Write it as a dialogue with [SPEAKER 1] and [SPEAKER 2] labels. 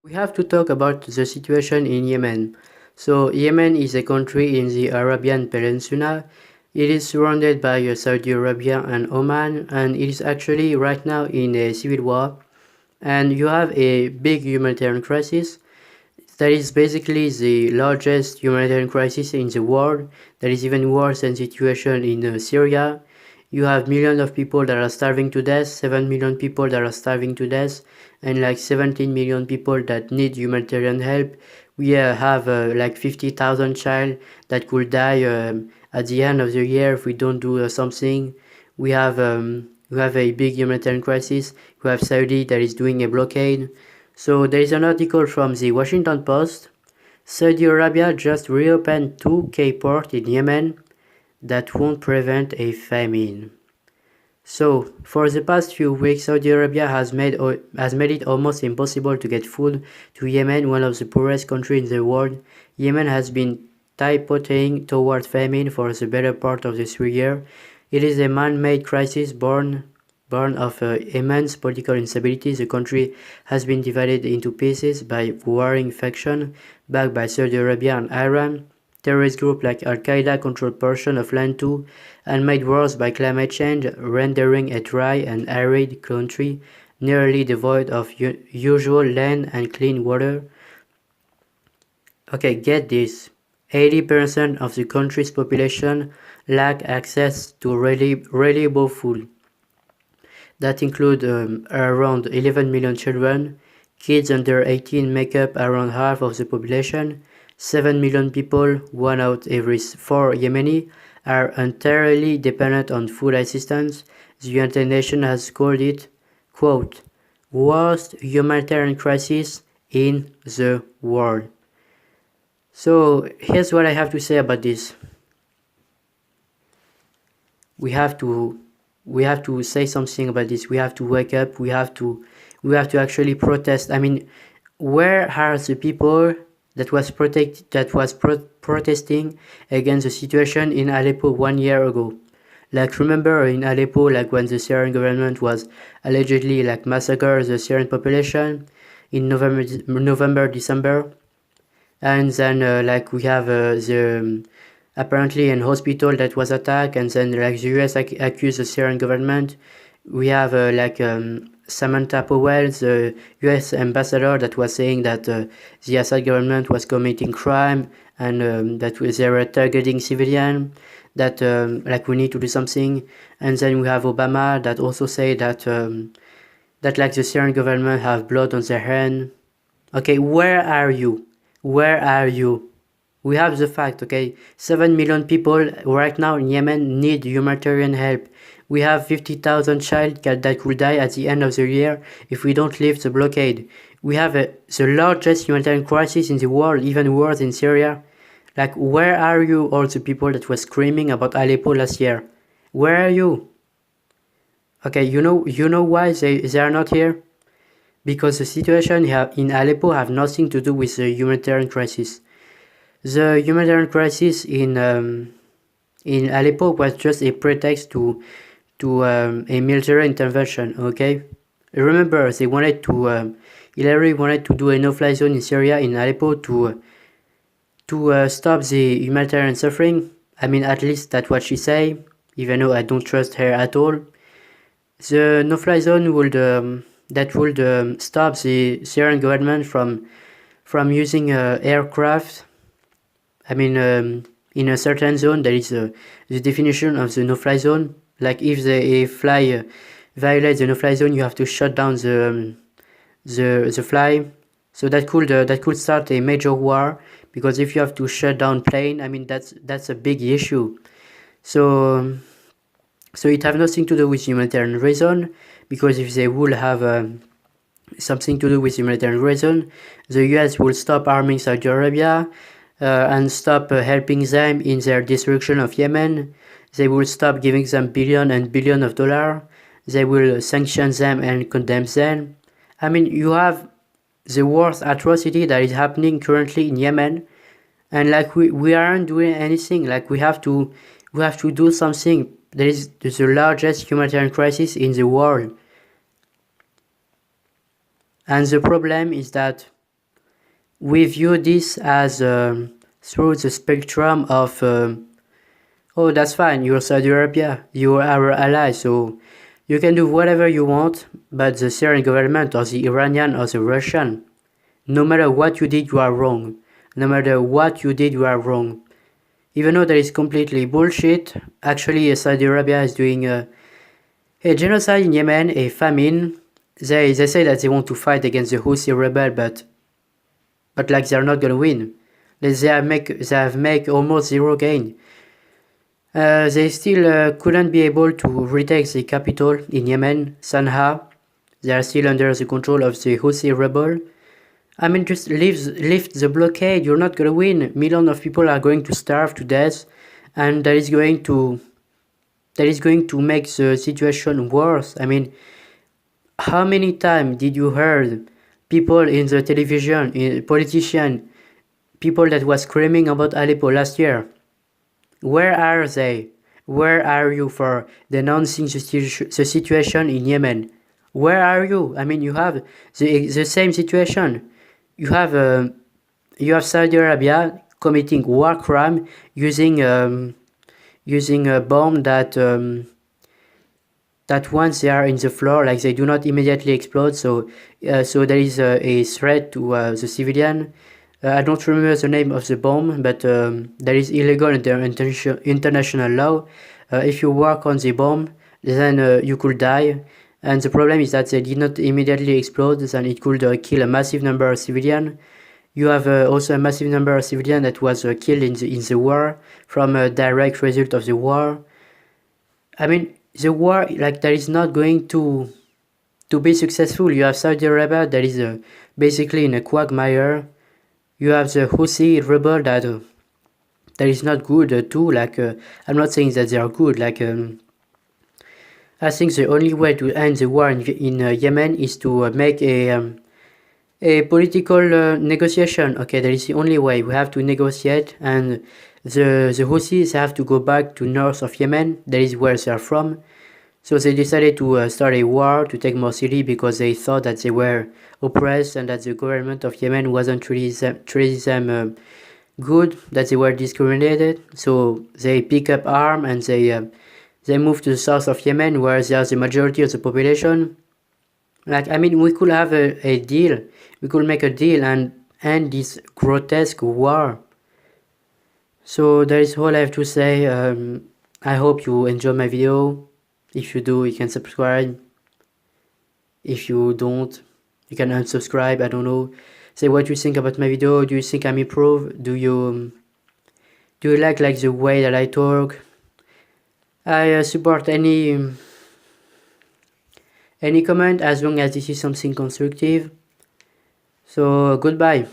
[SPEAKER 1] We have to talk about the situation in Yemen. So Yemen is a country in the Arabian Peninsula. It is surrounded by Saudi Arabia and Oman, and it is actually right now in a civil war. And you have a big humanitarian crisis. That is basically the largest humanitarian crisis in the world. That is even worse than the situation in Syria. You have millions of people that are starving to death, 7 million people that are starving to death, and like 17 million people that need humanitarian help. We have like 50,000 child that could die at the end of the year if we don't do something. We have a big humanitarian crisis. We have Saudi that is doing a blockade. So there is an article from the Washington Post. Saudi Arabia just reopened 2K port in Yemen that won't prevent a famine. So, for the past few weeks, Saudi Arabia has made it almost impossible to get food to Yemen, one of the poorest countries in the world. Yemen has been tiptoeing toward famine for the better part of the 3 years. It is a man-made crisis born of immense political instability. The country has been divided into pieces by warring factions backed by Saudi Arabia and Iran. Terrorist groups like Al-Qaeda control portions of land too, and made worse by climate change, rendering a dry and arid country nearly devoid of usual land and clean water. Okay, get this. 80% of the country's population lack access to reliable food. That includes around 11 million children. Kids under 18 make up around half of the population. 7 million people, 1 out every 4 Yemeni, are entirely dependent on food assistance. The United Nations has called it, quote, worst humanitarian crisis in the world. So here's what I have to say about this. We have to say something about this. We have to wake up. We have to actually protest. I mean, where are the people that was protesting against the situation in Aleppo 1 year ago? Like, remember in Aleppo, like when the Syrian government was allegedly like massacred the Syrian population in November, December, and then like we have apparently an hospital that was attacked, and then like the US accused the Syrian government. We have Samantha Powell, the US ambassador, that was saying that the Assad government was committing crime and that they were targeting civilians, that like we need to do something. And then we have Obama that also said that that like the Syrian government have blood on their hand. Okay, where are you? Where are you? We have the fact, okay? 7 million people right now in Yemen need humanitarian help. We have 50,000 children that will die at the end of the year if we don't lift the blockade. We have the largest humanitarian crisis in the world, even worse in Syria. Like, where are you, all the people that were screaming about Aleppo last year? Where are you? Okay, you know why they are not here? Because the situation in Aleppo have nothing to do with the humanitarian crisis. The humanitarian crisis in Aleppo was just a pretext to a military intervention. Okay, remember they wanted to Hillary wanted to do a no-fly zone in Syria, in Aleppo, to stop the humanitarian suffering. I mean, at least that's what she say. Even though I don't trust her at all, the no-fly zone would stop the Syrian government from using aircraft. I mean, in a certain zone, there is the definition of the no-fly zone. Like, if the fly violates the no-fly zone, you have to shut down the fly. So that could start a major war, because if you have to shut down plane, I mean, that's a big issue. So it have nothing to do with humanitarian reason, because if they would have something to do with humanitarian reason, the US will stop arming Saudi Arabia and stop helping them in their destruction of Yemen. They will stop giving them billions and billions of dollars. They will sanction them and condemn them. I mean, you have the worst atrocity that is happening currently in Yemen, and like we aren't doing anything. Like, we have to do something. There is the largest humanitarian crisis in the world, and the problem is that we view this as through the spectrum of oh, that's fine, you're Saudi Arabia, you're our ally, so you can do whatever you want, but the Syrian government or the Iranian or the Russian, no matter what you did, you are wrong. No matter what you did, you are wrong. Even though that is completely bullshit, actually Saudi Arabia is doing a genocide in Yemen, a famine. They say that they want to fight against the Houthi rebel, but like they're not gonna win. They have make almost zero gain. They still couldn't be able to retake the capital in Yemen, Sana'a. They are still under the control of the Houthi rebel. I mean, just lift the blockade. You're not gonna win. Millions of people are going to starve to death, and that is going to make the situation worse. I mean, how many times did you heard people in the television, politicians, people that was screaming about Aleppo last year? Where are they? Where are you for denouncing the situation in Yemen? Where are you? I mean, you have the same situation. You have Saudi Arabia committing war crime using a bomb that once they are in the floor, like they do not immediately explode. So there is a threat to the civilian. I don't remember the name of the bomb, but that is illegal under international law. If you work on the bomb, then you could die. And the problem is that they did not immediately explode, and it could kill a massive number of civilians. You have also a massive number of civilians that was killed in the war from a direct result of the war. I mean, the war, like, that is not going to be successful. You have Saudi Arabia that is basically in a quagmire. You have the Houthi rebel that is not good too. Like, I'm not saying that they are good. Like, I think the only way to end the war in Yemen is to make a political negotiation. Okay, that is the only way. We have to negotiate, and the Houthis have to go back to north of Yemen. That is where they are from. So they decided to start a war to take more cities because they thought that they were oppressed and that the government of Yemen wasn't treating them good, that they were discriminated. So they pick up arms and they move to the south of Yemen where there's the majority of the population. Like, I mean, we could have a deal. We could make a deal and end this grotesque war. So that is all I have to say. I hope you enjoy my video. If you do, you can subscribe. If you don't, you can unsubscribe. I don't know. Say what you think about my video. Do you think I'm improved? Do you like the way that I talk? I support any comment as long as this is something constructive. So goodbye.